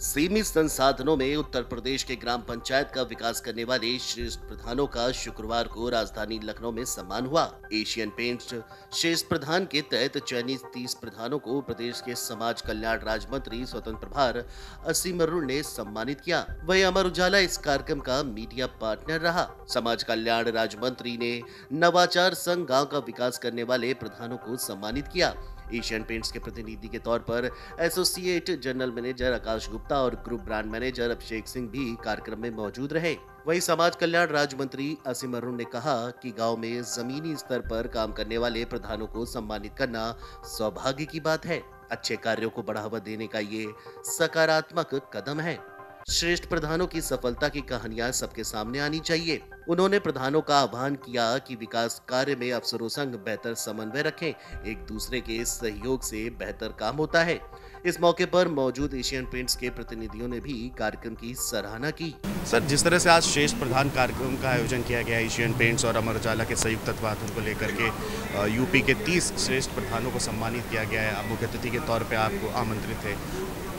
सीमित संसाधनों में उत्तर प्रदेश के ग्राम पंचायत का विकास करने वाले श्रेष्ठ प्रधानों का शुक्रवार को राजधानी लखनऊ में सम्मान हुआ। एशियन पेंट्स श्रेष्ठ प्रधान के तहत चयनित 30 प्रधानों को प्रदेश के समाज कल्याण राज्य मंत्री स्वतंत्र प्रभार असीम अरुण ने सम्मानित किया। वहीं अमर उजाला इस कार्यक्रम का मीडिया पार्टनर रहा। समाज कल्याण राज्य मंत्री ने नवाचार संघ गाँव का विकास करने वाले प्रधानों को सम्मानित किया। एशियन पेंट्स के प्रतिनिधि के तौर पर एसोसिएट जनरल मैनेजर आकाश गुप्ता और group brand manager Abhishek Singh भी कार्यक्रम में मौजूद रहे। वहीं समाज कल्याण राज्य मंत्री असीम अरुण ने कहा कि गांव में जमीनी स्तर पर काम करने वाले प्रधानों को सम्मानित करना सौभाग्य की बात है। अच्छे कार्यों को बढ़ावा देने का ये सकारात्मक कदम है। श्रेष्ठ प्रधानों की सफलता की कहानियां सबके सामने आनी चाहिए। उन्होंने प्रधानों का आह्वान किया कि विकास कार्य में अफसरों संग बेहतर समन्वय रखें। एक दूसरे के सहयोग से बेहतर काम होता है। इस मौके पर मौजूद एशियन पेंट्स के प्रतिनिधियों ने भी कार्यक्रम की सराहना की। सर, जिस तरह से आज श्रेष्ठ प्रधान कार्यक्रम का आयोजन किया गया एशियन पेंट्स और अमर उजाला के संयुक्त तत्वाधान को लेकर के यूपी के 30 श्रेष्ठ प्रधानों को सम्मानित किया गया है। आप मुख्य अतिथि के तौर पर आपको आमंत्रित थे।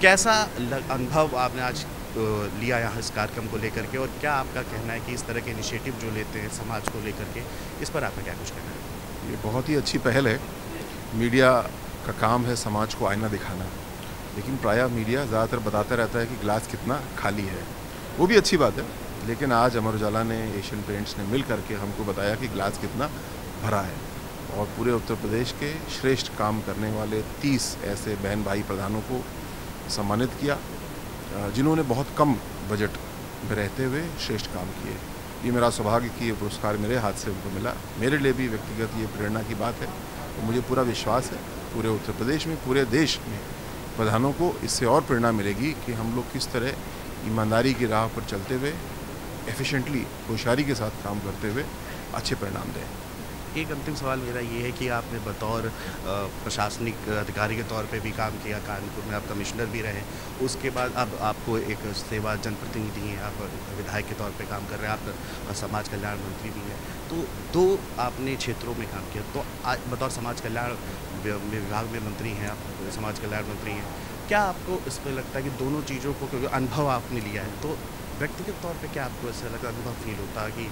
कैसा अनुभव आपने आज लिया यहाँ इस कार्यक्रम को लेकर के, और क्या आपका कहना है कि इस तरह के इनिशिएटिव जो लेते हैं समाज को लेकर के, इस पर आपका क्या कुछ कहना है? ये बहुत ही अच्छी पहल है। मीडिया का काम है समाज को आईना दिखाना, लेकिन प्रायः मीडिया ज़्यादातर बताता रहता है कि गिलास कितना खाली है। वो भी अच्छी बात है, लेकिन आज अमर उजाला ने, एशियन पेंट्स ने मिल करके हमको बताया कि गिलास कितना भरा है। और पूरे उत्तर प्रदेश के श्रेष्ठ काम करने वाले 30 ऐसे बहन भाई प्रधानों को सम्मानित किया जिन्होंने बहुत कम बजट में रहते हुए श्रेष्ठ काम किए। ये मेरा सौभाग्य कि ये पुरस्कार मेरे हाथ से उनको मिला। मेरे लिए भी व्यक्तिगत ये प्रेरणा की बात है। तो मुझे पूरा विश्वास है पूरे उत्तर प्रदेश में, पूरे देश में प्रधानों को इससे और प्रेरणा मिलेगी कि हम लोग किस तरह ईमानदारी की राह पर चलते हुए एफिशिएंटली, होशियारी के साथ काम करते हुए अच्छे परिणाम दें। एक अंतिम सवाल मेरा ये है कि आपने बतौर प्रशासनिक अधिकारी के तौर पे भी काम किया, कानपुर में आप कमिश्नर भी रहे, उसके बाद अब आपको एक सेवा जनप्रतिनिधि हैं, आप विधायक के तौर पे काम कर रहे हैं, आप समाज कल्याण मंत्री भी हैं। तो 2 आपने क्षेत्रों में काम किया, तो आज बतौर समाज कल्याण विभाग में मंत्री हैं, आप समाज कल्याण मंत्री हैं, क्या आपको इस पर लगता है कि दोनों चीज़ों को क्योंकि अनुभव आपने लिया है, तो व्यक्तिगत तौर पे क्या आपको ऐसा लगा, अनुभव फील होता है कि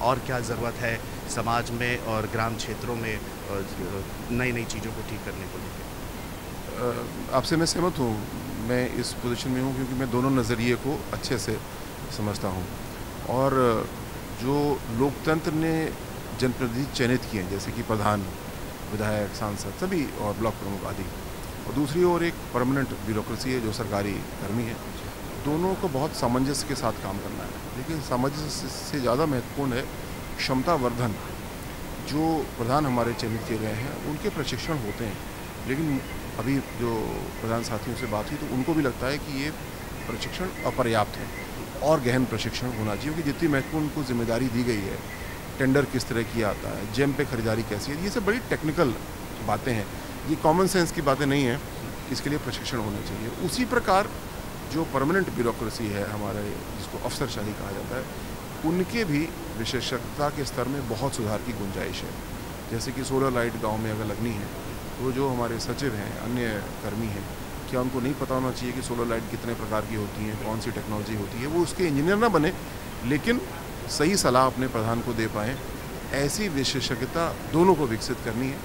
और क्या ज़रूरत है समाज में और ग्राम क्षेत्रों में नई नई चीज़ों को ठीक करने को लेकर? आपसे मैं सहमत हूँ। मैं इस पोजीशन में हूँ क्योंकि मैं दोनों नज़रिए को अच्छे से समझता हूँ। और जो लोकतंत्र ने जनप्रतिनिधि चयनित किए हैं, जैसे कि प्रधान, विधायक, सांसद सभी और ब्लॉक प्रमुख आदि, और दूसरी ओर एक परमानेंट ब्यूरोक्रेसी है जो सरकारी कर्मी है, दोनों को बहुत सामंजस्य के साथ काम करना है। लेकिन सामंजस्य से ज़्यादा महत्वपूर्ण है क्षमता वर्धन। जो प्रधान हमारे चयनित किए गए हैं उनके प्रशिक्षण होते हैं, लेकिन अभी जो प्रधान साथियों से बात हुई तो उनको भी लगता है कि ये प्रशिक्षण अपर्याप्त है और गहन प्रशिक्षण होना चाहिए। क्योंकि जितनी महत्वपूर्ण उनको जिम्मेदारी दी गई है, टेंडर किस तरह किया आता है, जेम पे खरीदारी कैसी है, ये सब बड़ी टेक्निकल बातें हैं, ये कॉमन सेंस की बातें नहीं हैं। इसके लिए प्रशिक्षण होना चाहिए। उसी प्रकार जो परमानेंट ब्यूरोक्रेसी है हमारे, जिसको अफसरशाही कहा जाता है, उनके भी विशेषज्ञता के स्तर में बहुत सुधार की गुंजाइश है। जैसे कि सोलर लाइट गांव में अगर लगनी है तो जो हमारे सचिव हैं, अन्य कर्मी हैं, क्या उनको नहीं पता होना चाहिए कि सोलर लाइट कितने प्रकार की होती हैं, कौन सी टेक्नोलॉजी होती है? वो उसके इंजीनियर ना बने, लेकिन सही सलाह अपने प्रधान को दे पाएँ। ऐसी विशेषज्ञता दोनों को विकसित करनी है।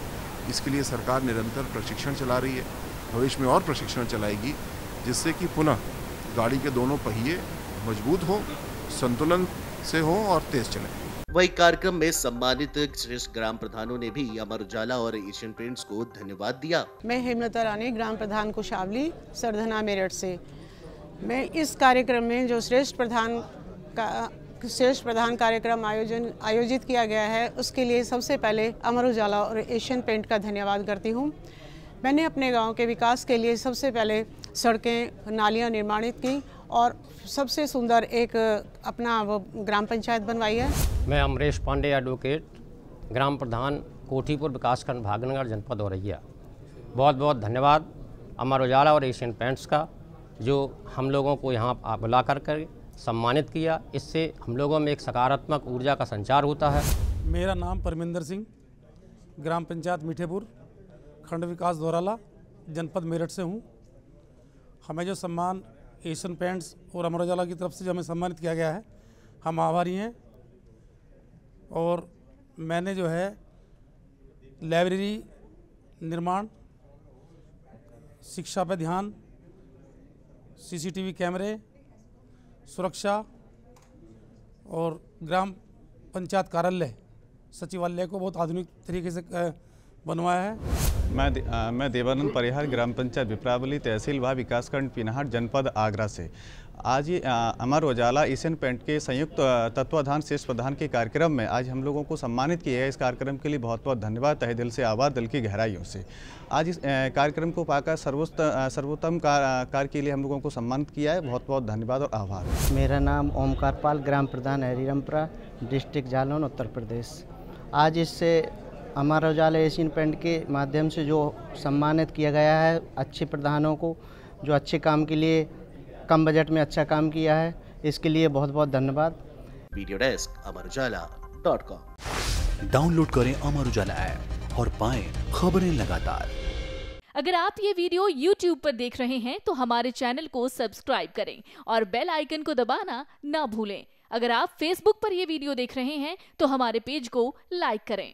इसके लिए सरकार निरंतर प्रशिक्षण चला रही है, भविष्य में और प्रशिक्षण चलाएगी, जिससे कि पुनः गाड़ी के दोनों पहिए मजबूत हों, संतुलन से हों और तेज चलें। वही कार्यक्रम में सम्मानित श्रेष्ठ ग्राम प्रधानों ने भी अमर उजाला और एशियन पेंट्स को धन्यवाद दिया। मैं हेमलता रानी, ग्राम प्रधान कुशावली, सरधना मेरठ से। मैं इस कार्यक्रम में जो श्रेष्ठ प्रधान कार्यक्रम आयोजित किया गया है, उसके लिए सबसे पहले अमर उजाला और एशियन पेंट का धन्यवाद करती हूँ। मैंने अपने गांव के विकास के लिए सबसे पहले सड़कें, नालियां निर्माणित की और सबसे सुंदर एक अपना वो ग्राम पंचायत बनवाई है। मैं अमरेश पांडे, एडवोकेट, ग्राम प्रधान, कोठीपुर विकासखंड, भागनगर, जनपद औरैया। बहुत बहुत धन्यवाद अमर उजाला और एशियन पेंट्स का, जो हम लोगों को यहाँ बुला कर सम्मानित किया। इससे हम लोगों में एक सकारात्मक ऊर्जा का संचार होता है। मेरा नाम परमिंदर सिंह, ग्राम पंचायत मीठेपुर, खंड विकास दोराला, जनपद मेरठ से हूँ। हमें जो सम्मान एशियन पेंट्स और अमर उजाला की तरफ से जो हमें सम्मानित किया गया है, हम आभारी हैं। और मैंने जो है लाइब्रेरी निर्माण, शिक्षा पे ध्यान, सीसीटीवी कैमरे, सुरक्षा और ग्राम पंचायत कार्यालय सचिवालय को बहुत आधुनिक तरीके से बनवाया है। मैं देवानंद परिहार, ग्राम पंचायत विप्रावली, तहसील व विकासखंड पिनाहट, जनपद आगरा से। आज ये अमर उजाला एशियन पेंट के संयुक्त तत्वाधान शीर्ष प्रधान के कार्यक्रम में आज हम लोगों को सम्मानित किया है। इस कार्यक्रम के लिए बहुत बहुत धन्यवाद, तहे दिल से आभार, दिल की गहराइयों से। आज इस कार्यक्रम को पाकर सर्वोत्तम कार्य के लिए हम लोगों को सम्मानित किया है। बहुत बहुत धन्यवाद और आभार। मेरा नाम ओमकार पाल, ग्राम प्रधान हरिरामपुरा, डिस्ट्रिक्ट जालौन, उत्तर प्रदेश। आज इससे अमर उजाला एशियन पेंट के माध्यम से जो सम्मानित किया गया है अच्छे प्रधानों को, जो अच्छे काम के लिए कम बजट में अच्छा काम किया है, इसके लिए बहुत बहुत धन्यवाद। Video desk amarujala.com। डाउनलोड करें अमर उजाला ऐप और पाएं खबरें लगातार। अगर आप ये वीडियो YouTube पर देख रहे हैं तो हमारे चैनल को सब्सक्राइब करें और बेल आइकन को दबाना ना भूलें। अगर आप Facebook पर ये वीडियो देख रहे हैं तो हमारे पेज को लाइक करें।